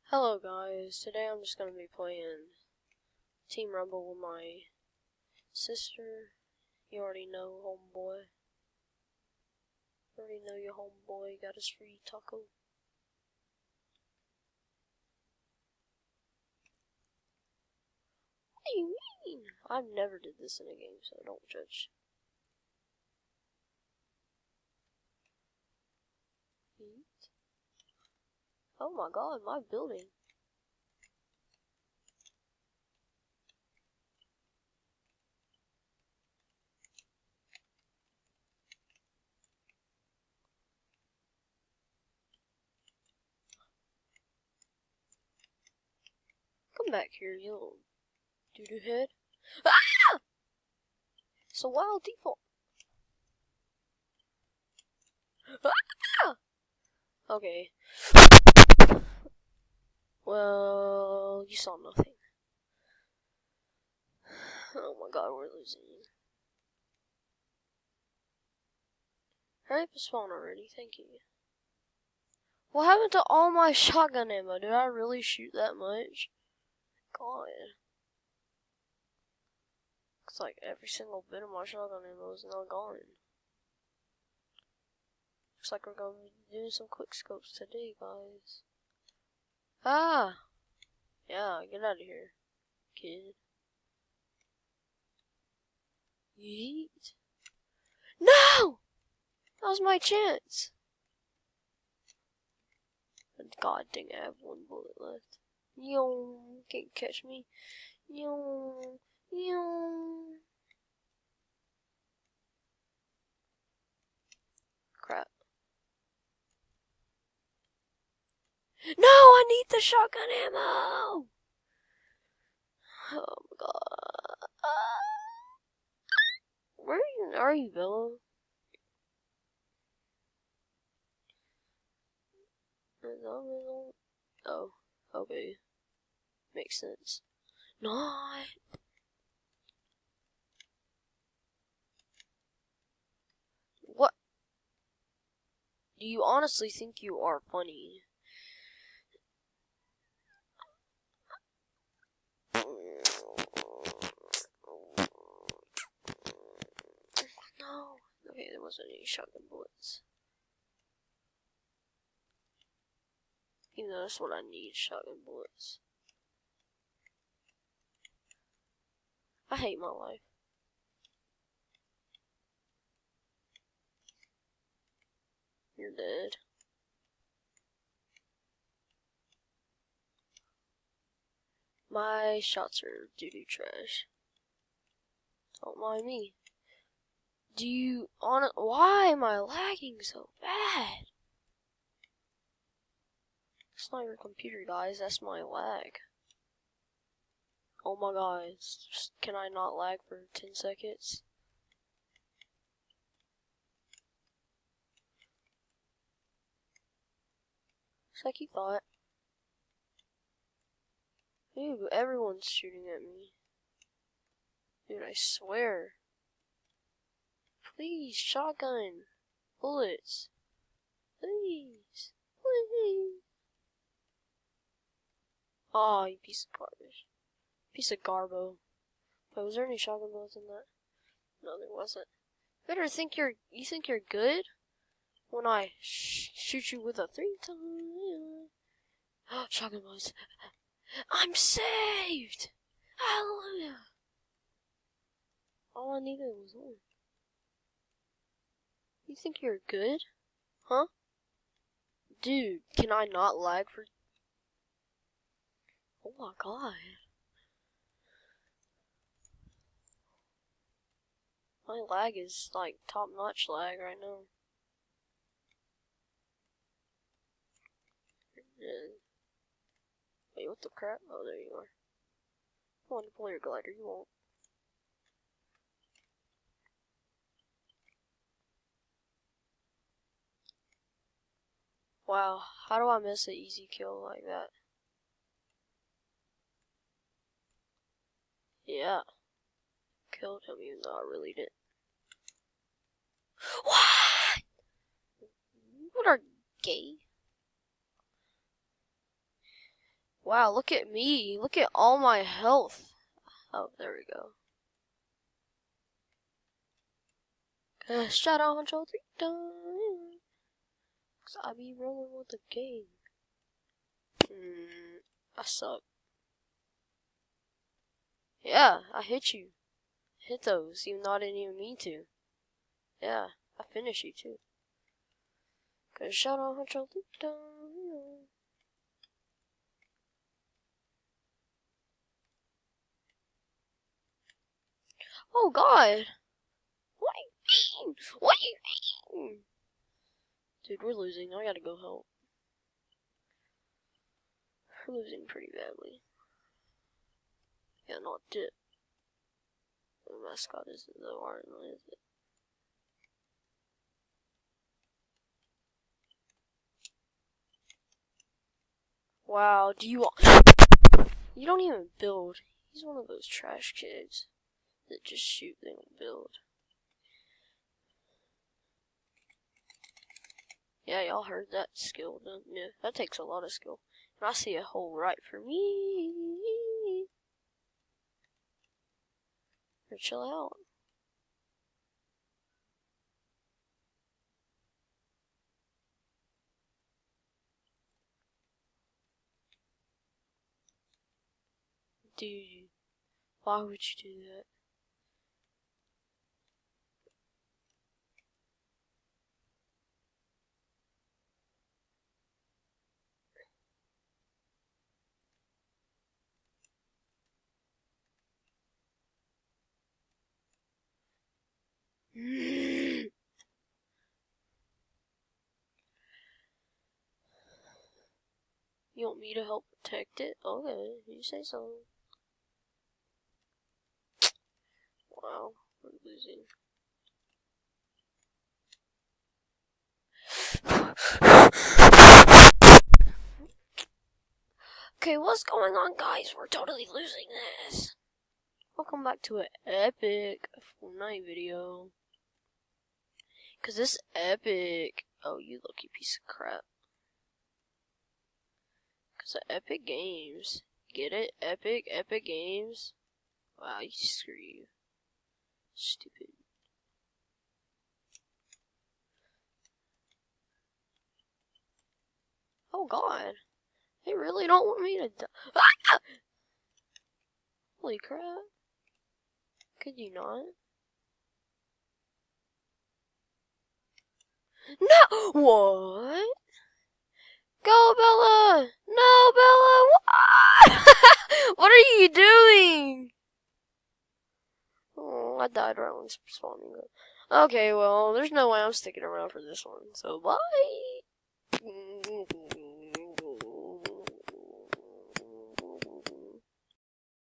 Hello guys, today I'm just going to be playing Team Rumble with my sister. You already know, homeboy. You already know your homeboy got his free taco. What do you mean? I've never did this in a game, so don't judge. Oh my god, my building. Come back here, you little doo-doo head. Ah! It's a wild default. Ah! Okay. Well, you saw nothing. Oh my god, we're losing. Hurry up and spawn already, thank you. What happened to all my shotgun ammo? Did I really shoot that much? God. Looks like every single bit of my shotgun ammo is now gone. Looks like we're gonna be doing some quick scopes today, guys. Ah! Yeah, get out of here, kid. Yeet. No! That was my chance! God dang, I have one bullet left. Yo, can't catch me. Yo, yo. Crap. No, I need the shotgun ammo! Oh my god. Where are you, Bella? Oh, okay. Makes sense. Not. What? Do you honestly think you are funny? No. Okay, there wasn't any shotgun bullets. Even though that's what I need, shotgun bullets. I hate my life. You're dead. My shots are doo-doo trash. Don't mind me. Do you why am I lagging so bad? It's not your computer, guys, that's my lag. Oh my god, can I not lag for 10 seconds? It's like you thought. Dude, everyone's shooting at me. Dude, I swear. Please, shotgun. Bullets. Please. Please. Aw, you piece of garbage. Piece of garbo. But was there any shotgun bullets in that? No, there wasn't. Better think you think you're good? When I shoot you with a 3-time. Shotgun bullets. I'm saved! Hallelujah! All I needed was one. You think you're good? Huh? Dude, can I not lag for... Oh my god. My lag is like top-notch lag right now. Wait, what the crap? Oh, there you are. I want to pull your glider, you won't. Wow, how do I miss an easy kill like that? Yeah. Killed him even though I really didn't. What? What are gay? Wow, look at me. Look at all my health. Oh, there we go. Shut on, control 3 times. Cause I be rolling with the gang. I suck. Yeah, I hit you. Hit those, even though I didn't even mean to. Yeah, I finish you too. Cause shut on, control 3 times. Oh God! What do you mean? What do you mean? Dude, we're losing. I gotta go help. We're losing pretty badly. Yeah, not dip. The mascot isn't though, aren't they, is it? Wow, do you want... You don't even build. He's one of those trash kids that just shoot, they don't build. Yeah, y'all heard that skill, don't you? That takes a lot of skill. And I see a hole right for me. Or chill out. Dude, why would you do that? You want me to help protect it? Okay, you say so. Wow, we're losing. Okay, what's going on, guys? We're totally losing this. Welcome back to an epic Fortnite video. Cause this epic. Oh, you lucky piece of crap. Cause of Epic Games. Get it? Epic Games. Wow, you screw you. Stupid. Oh God. They really don't want me to die. Ah! Holy crap. Could you not? No! What? Go, Bella! No, Bella! What? What are you doing? Oh, I died right when spawning. Okay, well, there's no way I'm sticking around for this one. So, bye!